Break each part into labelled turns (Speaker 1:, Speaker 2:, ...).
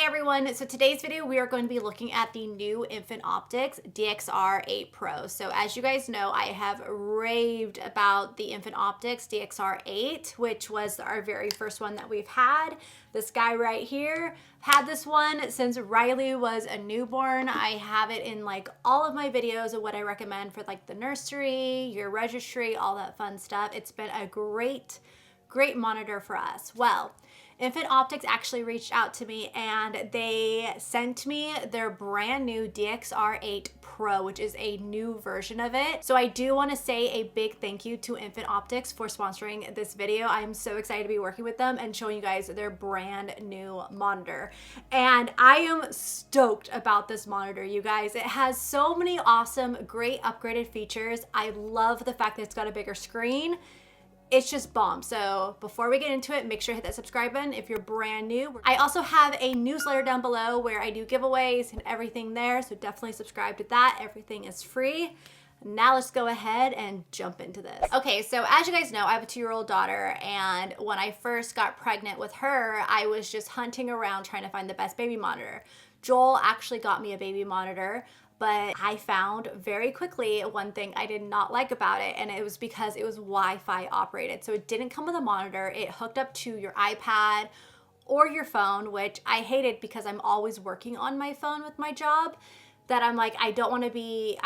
Speaker 1: Hey everyone, so today's video we are going to be looking at the new Infant Optics DXR-8 Pro. So as you guys know, I have raved about the Infant Optics DXR-8, which was our very first one that we've had. This guy right here, had this one since Riley was a newborn. I have it in like all of my videos of what I recommend for like the nursery, your registry, all that fun stuff. It's been a great monitor for us. Well, Infant Optics actually reached out to me and they sent me their brand new DXR-8 Pro, which is a new version of it. So I do want to say a big thank you to Infant Optics for sponsoring this video. I'm so excited to be working with them and showing you guys their brand new monitor. And I am stoked about this monitor, you guys. It has so many awesome, great upgraded features. I love the fact that it's got a bigger screen. It's just bomb. So before we get into it, make sure to hit that subscribe button if you're brand new. I also have a newsletter down below where I do giveaways and everything there. So definitely subscribe to that. Everything is free. Now let's go ahead and jump into this. Okay, so as you guys know, I have a 2-year-old daughter, and when I first got pregnant with her, I was just hunting around trying to find the best baby monitor. Joel actually got me a baby monitor, but I found very quickly one thing I did not like about it, and it was because it was Wi-Fi operated. So it didn't come with a monitor. It hooked up to your iPad or your phone, which I hated because I'm always working on my phone with my job. That I'm like, I want to be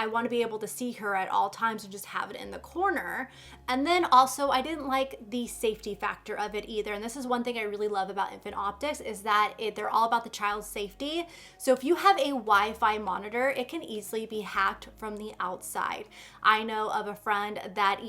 Speaker 1: able to see her at all times and just have it in the corner. And then also I didn't like the safety factor of it either. And this is one thing I really love about Infant Optics is that they're all about the child's safety. So if you have a Wi-Fi monitor, it can easily be hacked from the outside. I know of a friend that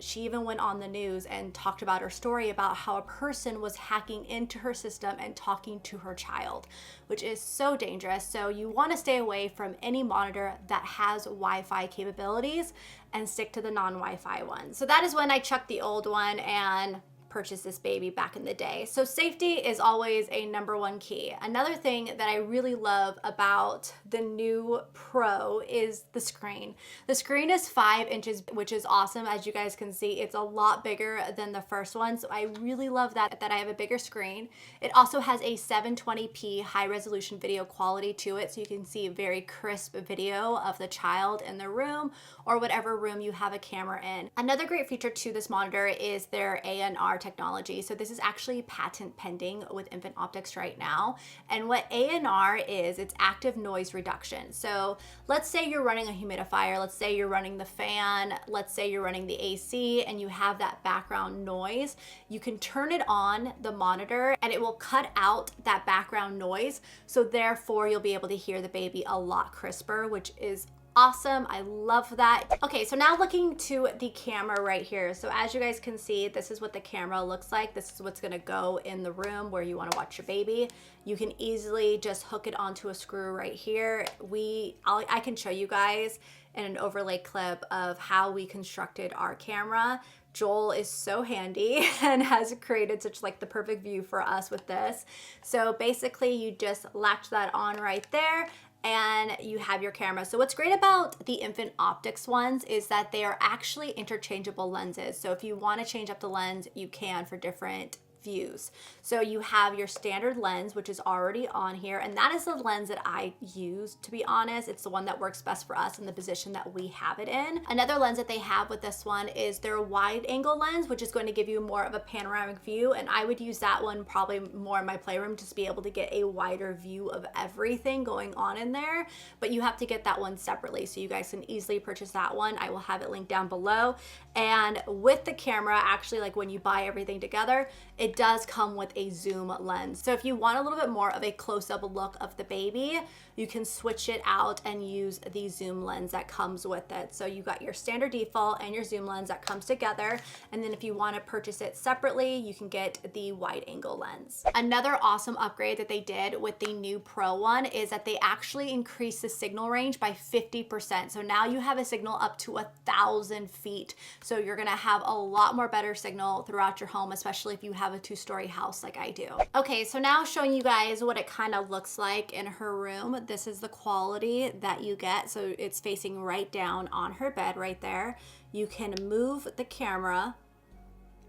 Speaker 1: she even went on the news and talked about her story about how a person was hacking into her system and talking to her child, which is so dangerous. So you want to stay away from any monitor that has Wi-Fi capabilities and stick to the non-Wi-Fi ones. So that is when I chucked the old one and purchased this baby back in the day. So safety is always a #1 key. Another thing that I really love about the new Pro is the screen. The screen is 5 inches, which is awesome. As you guys can see, it's a lot bigger than the first one. So I really love that I have a bigger screen. It also has a 720p high resolution video quality to it. So you can see a very crisp video of the child in the room or whatever room you have a camera in. Another great feature to this monitor is their ANR technology. So this is actually patent pending with Infant Optics right now. And what ANR is, it's active noise reduction. So let's say you're running a humidifier, let's say you're running the fan, let's say you're running the AC and you have that background noise. You can turn it on the monitor and it will cut out that background noise. So therefore you'll be able to hear the baby a lot crisper, which is awesome. I love that. Okay, so now looking to the camera right here. So as you guys can see, this is what the camera looks like. This is what's gonna go in the room where you wanna watch your baby. You can easily just hook it onto a screw right here. I can show you guys in an overlay clip of how we constructed our camera. Joel is so handy and has created such like the perfect view for us with this. So basically you just latch that on right there and you have your camera. So what's great about the Infant Optics ones is that they are actually interchangeable lenses. So if you want to change up the lens, you can for different views. So you have your standard lens, which is already on here, and that is the lens that I use, to be honest. It's the one that works best for us in the position that we have it in. Another lens that they have with this one is their wide angle lens, which is going to give you more of a panoramic view, and I would use that one probably more in my playroom just to be able to get a wider view of everything going on in there. But you have to get that one separately, so you guys can easily purchase that one. I will have it linked down below. And with the camera, actually, like when you buy everything together, it does come with a zoom lens. So if you want a little bit more of a close-up look of the baby, you can switch it out and use the zoom lens that comes with it. So you got your standard default and your zoom lens that comes together. And then if you want to purchase it separately, you can get the wide angle lens. Another awesome upgrade that they did with the new Pro one is that they actually increased the signal range by 50%. So now you have a signal up to 1,000 feet. So you're gonna have a lot more better signal throughout your home, especially if you have a 2-story house like I do. Okay, so now showing you guys what it kind of looks like in her room. This is the quality that you get. So it's facing right down on her bed right there. You can move the camera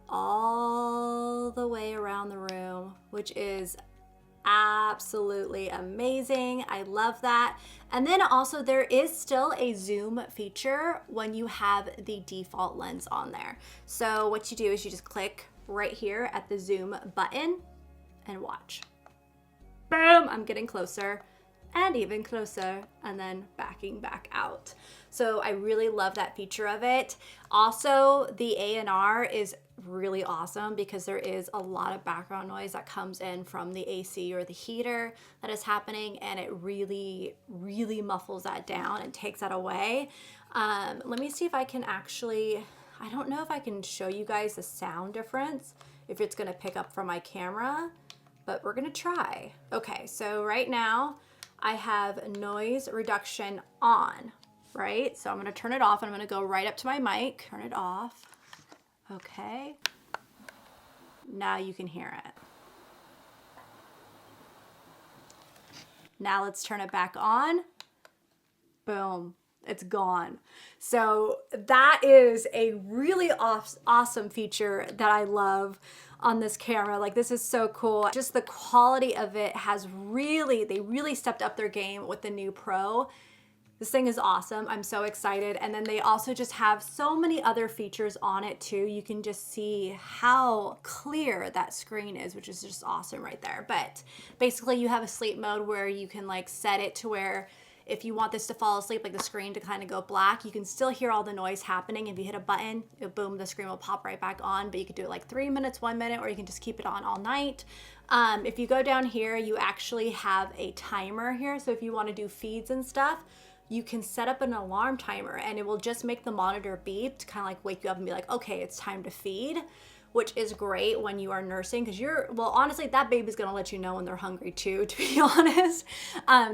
Speaker 1: all the way around the room, which is absolutely amazing. I love that. And then also there is still a zoom feature when you have the default lens on there. So what you do is you just click right here at the zoom button and watch. Boom, I'm getting closer and even closer, and then backing back out. So I really love that feature of it. Also, the A&R is really awesome because there is a lot of background noise that comes in from the AC or the heater that is happening, and it really, really muffles that down and takes that away. Let me see if I can actually, I don't know if I can show you guys the sound difference, if it's gonna pick up from my camera, but we're gonna try. Okay, so right now, I have noise reduction on, right? So I'm gonna turn it off and I'm gonna go right up to my mic, turn it off. Okay. Now you can hear it. Now let's turn it back on. Boom, it's gone. So that is a really awesome feature that I love on this camera. Like, this is so cool. Just the quality of it has really, they really stepped up their game with the new Pro. This thing is awesome. I'm so excited. And then they also just have so many other features on it too. You can just see how clear that screen is, which is just awesome right there. But basically you have a sleep mode where you can like set it to where if you want this to fall asleep, like the screen to kind of go black, you can still hear all the noise happening. If you hit a button, boom, the screen will pop right back on, but you could do it like 3 minutes, 1 minute, or you can just keep it on all night. If you go down here, you actually have a timer here. So if you want to do feeds and stuff, you can set up an alarm timer and it will just make the monitor beep to kind of like wake you up and be like, okay, it's time to feed, which is great when you are nursing because well, honestly, that baby's gonna let you know when they're hungry too, to be honest.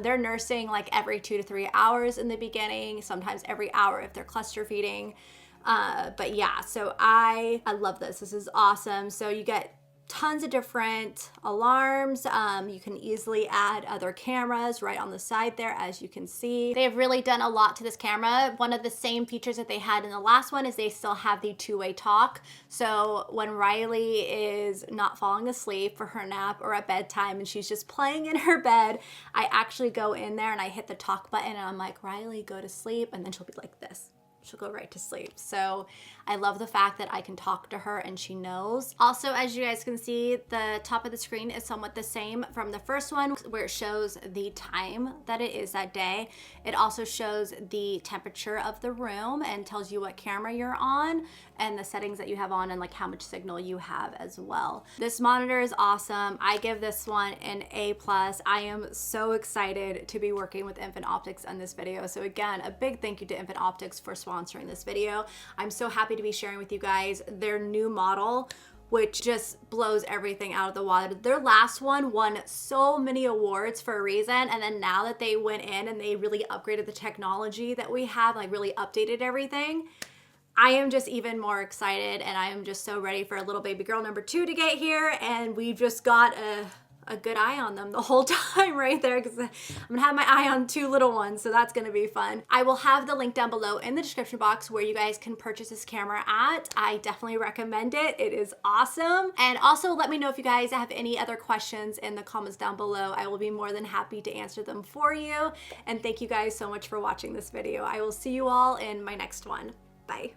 Speaker 1: They're nursing like every 2 to 3 hours in the beginning, sometimes every hour if they're cluster feeding. But yeah, so I love this. This is awesome. So you get tons of different alarms. You can easily add other cameras right on the side there, as you can see. They have really done a lot to this camera. One of the same features that they had in the last one is they still have the two-way talk. So when Riley is not falling asleep for her nap or at bedtime and she's just playing in her bed, I actually go in there and I hit the talk button and I'm like, Riley, go to sleep. And then she'll be like this. She'll go right to sleep. So I love the fact that I can talk to her and she knows. Also, as you guys can see, the top of the screen is somewhat the same from the first one where it shows the time that it is that day. It also shows the temperature of the room and tells you what camera you're on and the settings that you have on and like how much signal you have as well. This monitor is awesome. I give this one an A+. I am so excited to be working with Infant Optics on this video. So again, a big thank you to Infant Optics for sponsoring this video. I'm so happy to be sharing with you guys their new model, which just blows everything out of the water. Their last one won so many awards for a reason, and then now that they went in and they really upgraded the technology that we have, like really updated everything, I am just even more excited, and I am just so ready for a little baby girl number 2 to get here, and we've just got a good eye on them the whole time right there because I'm gonna have my eye on 2 little ones, so that's gonna be fun. I will have the link down below in the description box where you guys can purchase this camera at. I definitely recommend it. It is awesome. And also let me know if you guys have any other questions in the comments down below. I will be more than happy to answer them for you. And thank you guys so much for watching this video. I will see you all in my next one. Bye.